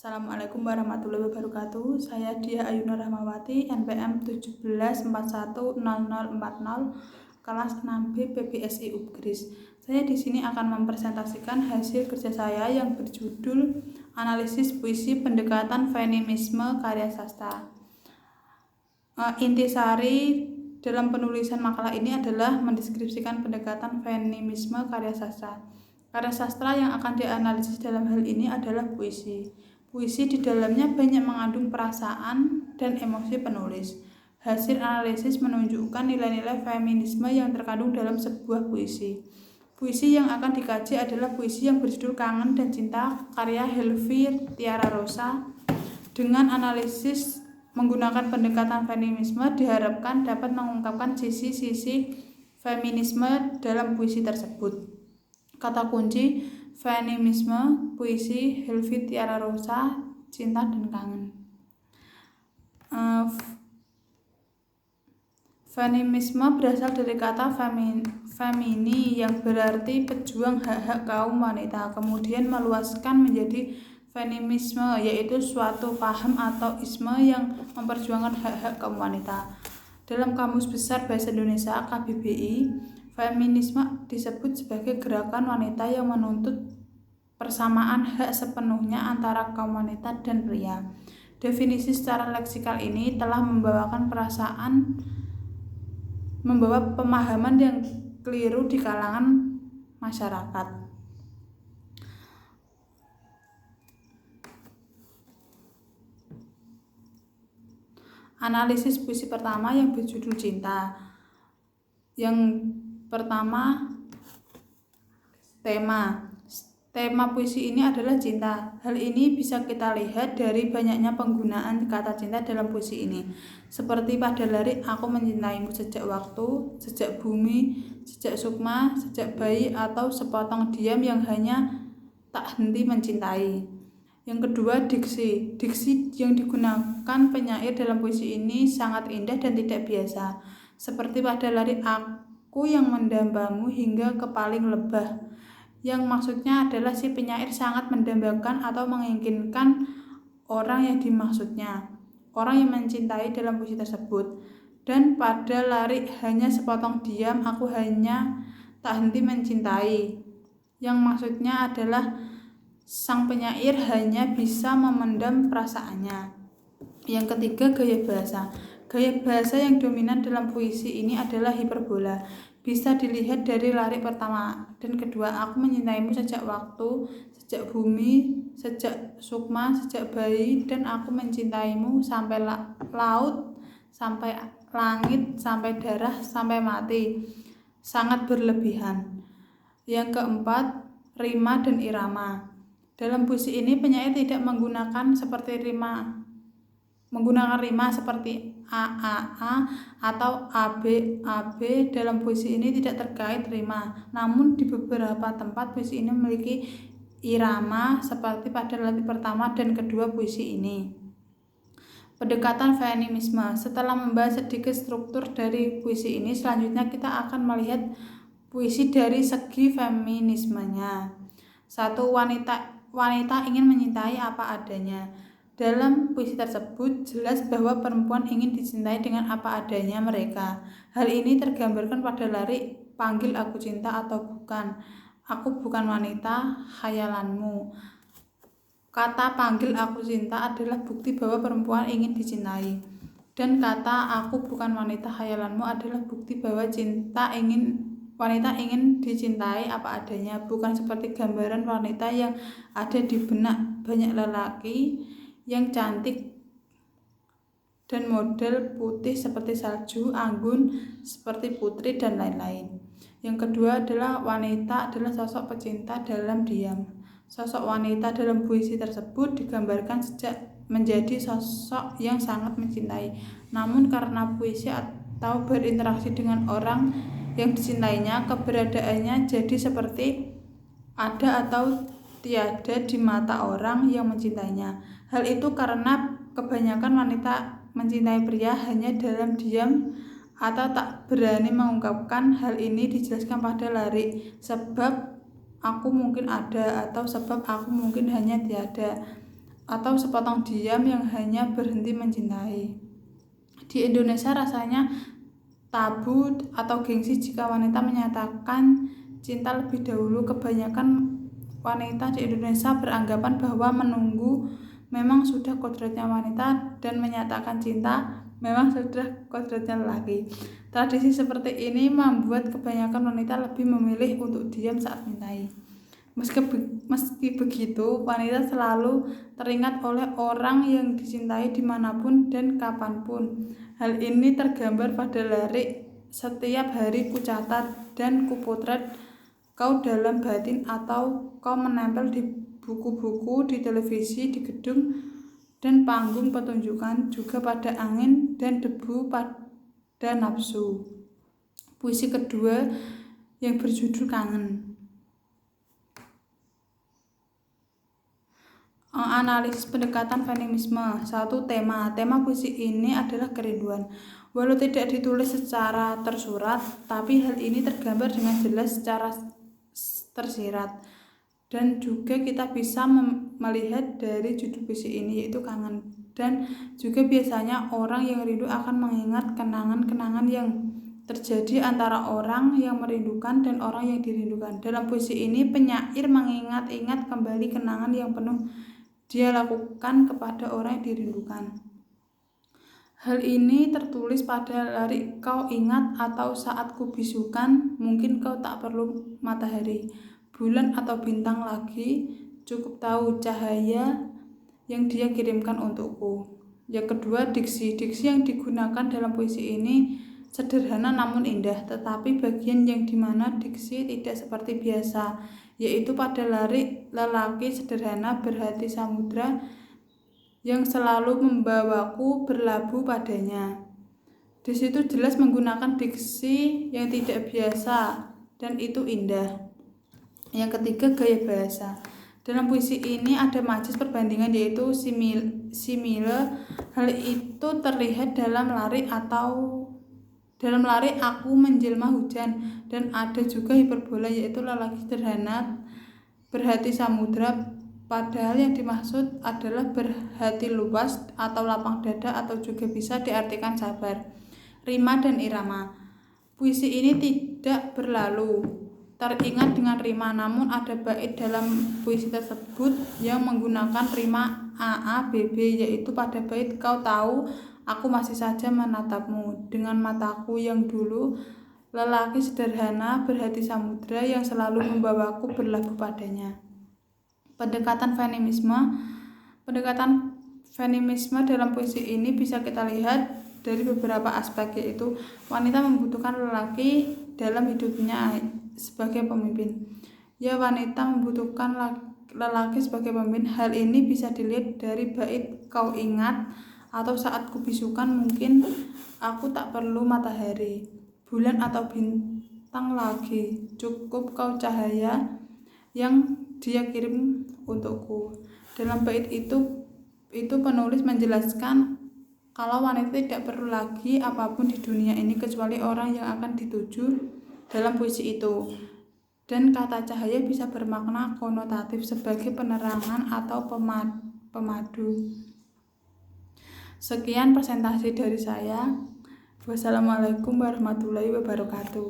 Assalamualaikum warahmatullahi wabarakatuh. Saya Dia Ayuna Rahmawati, NPM 17410040, kelas 6B PBSI Upgris. Saya di sini akan mempresentasikan hasil kerja saya yang berjudul Analisis Puisi Pendekatan Feminisme Karya Sastra. Intisari dalam penulisan makalah ini adalah mendeskripsikan pendekatan feminisme karya sastra. Karya sastra yang akan dianalisis dalam hal ini adalah puisi. Puisi di dalamnya banyak mengandung perasaan dan emosi penulis. Hasil analisis menunjukkan nilai-nilai feminisme yang terkandung dalam sebuah puisi. Puisi yang akan dikaji adalah puisi yang berjudul Kangen dan Cinta karya Helvi Tiara Rosa. Dengan analisis menggunakan pendekatan feminisme diharapkan dapat mengungkapkan sisi-sisi feminisme dalam puisi tersebut. Kata kunci feminisme, puisi, Helvi Tiara Rosa, cinta dan kangen. Feminisme berasal dari kata femini yang berarti pejuang hak-hak kaum wanita, kemudian meluaskan menjadi feminisme, yaitu suatu paham atau isme yang memperjuangkan hak-hak kaum wanita. Dalam Kamus Besar Bahasa Indonesia KBBI, feminisme disebut sebagai gerakan wanita yang menuntut persamaan hak sepenuhnya antara kaum wanita dan pria. Definisi secara leksikal ini telah membawa pemahaman yang keliru di kalangan masyarakat. Analisis puisi pertama yang berjudul Cinta. Yang pertama, tema puisi ini adalah cinta. Hal ini bisa kita lihat dari banyaknya penggunaan kata cinta dalam puisi ini, seperti pada lirik Aku Mencintaimu Sejak Waktu, Sejak Bumi, Sejak Sukma, Sejak Bayi, atau Sepotong Diam yang hanya tak henti mencintai. Yang kedua, diksi. Diksi yang digunakan penyair dalam puisi ini sangat indah dan tidak biasa, seperti pada lirik Aku yang mendambamu hingga ke paling lebah, yang maksudnya adalah si penyair sangat mendambakan atau menginginkan orang yang dimaksudnya, orang yang mencintai dalam puisi tersebut. Dan pada lirik Hanya Sepotong Diam, aku hanya tak henti mencintai, yang maksudnya adalah sang penyair hanya bisa memendam perasaannya. Yang ketiga, gaya bahasa. Gaya bahasa yang dominan dalam puisi ini adalah hiperbola. Bisa dilihat dari lirik pertama dan kedua, Aku Mencintaimu Sejak Waktu, Sejak Bumi, Sejak Sukma, Sejak Bayi, dan Aku Mencintaimu sampai laut, sampai langit, sampai darah, sampai mati. Sangat berlebihan. Yang keempat, rima dan irama. Dalam puisi ini penyair tidak menggunakan rima seperti a atau ab. Dalam puisi ini tidak terkait rima, namun di beberapa tempat puisi ini memiliki irama seperti pada lirik pertama dan kedua puisi ini. Pendekatan feminisme. Setelah membahas sedikit struktur dari puisi ini, selanjutnya kita akan melihat puisi dari segi feminismenya. 1. Wanita ingin mencintai apa adanya. Dalam puisi tersebut jelas bahwa perempuan ingin dicintai dengan apa adanya mereka. Hal ini tergambarkan pada lirik Panggil Aku Cinta atau Bukan. Aku bukan wanita khayalanmu. Kata panggil aku cinta adalah bukti bahwa perempuan ingin dicintai. Dan kata aku bukan wanita khayalanmu adalah bukti bahwa wanita ingin dicintai apa adanya, bukan seperti gambaran wanita yang ada di benak banyak lelaki yang cantik dan model putih seperti salju, anggun seperti putri, dan lain-lain. Yang kedua adalah wanita adalah sosok pecinta dalam diam. Sosok wanita dalam puisi tersebut digambarkan menjadi sosok yang sangat mencintai. Namun karena puisi atau berinteraksi dengan orang yang dicintainya, keberadaannya jadi seperti ada atau tiada di mata orang yang mencintainya. Hal itu karena kebanyakan wanita mencintai pria hanya dalam diam atau tak berani mengungkapkan. Hal ini dijelaskan pada lirik Sebab Aku Mungkin Ada atau Sebab Aku Mungkin Hanya Tiada. atau sepotong diam yang hanya berhenti mencintai. Di Indonesia rasanya tabu atau gengsi jika wanita menyatakan cinta lebih dahulu. Kebanyakan wanita di Indonesia beranggapan bahwa menunggu memang sudah kodratnya wanita dan menyatakan cinta memang sudah kodratnya lelaki. Tradisi seperti ini membuat kebanyakan wanita lebih memilih untuk diam saat mencintai. Meski begitu, wanita selalu teringat oleh orang yang dicintai dimanapun dan kapanpun. Hal ini tergambar pada lirik "Setiap hari kucatat dan kupotret kau dalam batin" atau "Kau menempel di buku-buku, di televisi, di gedung dan panggung pertunjukan, juga pada angin dan debu, pada nafsu." Puisi kedua yang berjudul Kangen. Analisis pendekatan feminisme. 1. Tema puisi ini adalah kerinduan. Walau tidak ditulis secara tersurat, tapi hal ini tergambar dengan jelas secara tersirat. Dan juga kita bisa melihat dari judul puisi ini, yaitu Kangen. Dan juga biasanya orang yang rindu akan mengingat kenangan-kenangan yang terjadi antara orang yang merindukan dan orang yang dirindukan. Dalam puisi ini, penyair mengingat-ingat kembali kenangan yang penuh dia lakukan kepada orang yang dirindukan. Hal ini tertulis pada lirik "Kau ingat" atau "Saat kubisukan, mungkin kau tak perlu matahari, bulan atau bintang lagi, cukup tahu cahaya yang dia kirimkan untukku." Yang kedua, diksi yang digunakan dalam puisi ini sederhana namun indah, tetapi bagian yang dimana diksi tidak seperti biasa, yaitu pada lirik "Lelaki sederhana berhati samudra yang selalu membawaku berlabuh padanya." Di situ jelas menggunakan diksi yang tidak biasa dan itu indah. Yang ketiga, gaya bahasa. Dalam puisi ini ada majas perbandingan, yaitu simile. Hal itu terlihat dalam lirik "Aku menjelma hujan", dan ada juga hiperbola, yaitu "Lelaki sederhana berhati samudra", padahal yang dimaksud adalah berhati luas atau lapang dada, atau juga bisa diartikan sabar. Rima dan irama. Puisi ini tidak berlalu teringat dengan rima, namun ada bait dalam puisi tersebut yang menggunakan rima AA BB, yaitu pada bait "Kau tahu aku masih saja menatapmu dengan mataku yang dulu, lelaki sederhana berhati samudra yang selalu membawaku berlabuh padanya." Pendekatan feminisme dalam puisi ini bisa kita lihat dari beberapa aspek, yaitu wanita membutuhkan lelaki dalam hidupnya sebagai pemimpin. Ya, wanita membutuhkan lelaki sebagai pemimpin. Hal ini bisa dilihat dari bait "Kau ingat" atau "Saat kubisukan, mungkin aku tak perlu matahari, bulan atau bintang lagi, cukup kau cahaya yang dia kirim untukku." Dalam bait itu penulis menjelaskan kalau wanita tidak perlu lagi apapun di dunia ini kecuali orang yang akan dituju dalam puisi itu. Dan kata cahaya bisa bermakna konotatif sebagai penerangan atau pemadu. Sekian presentasi dari saya. Wassalamualaikum warahmatullahi wabarakatuh.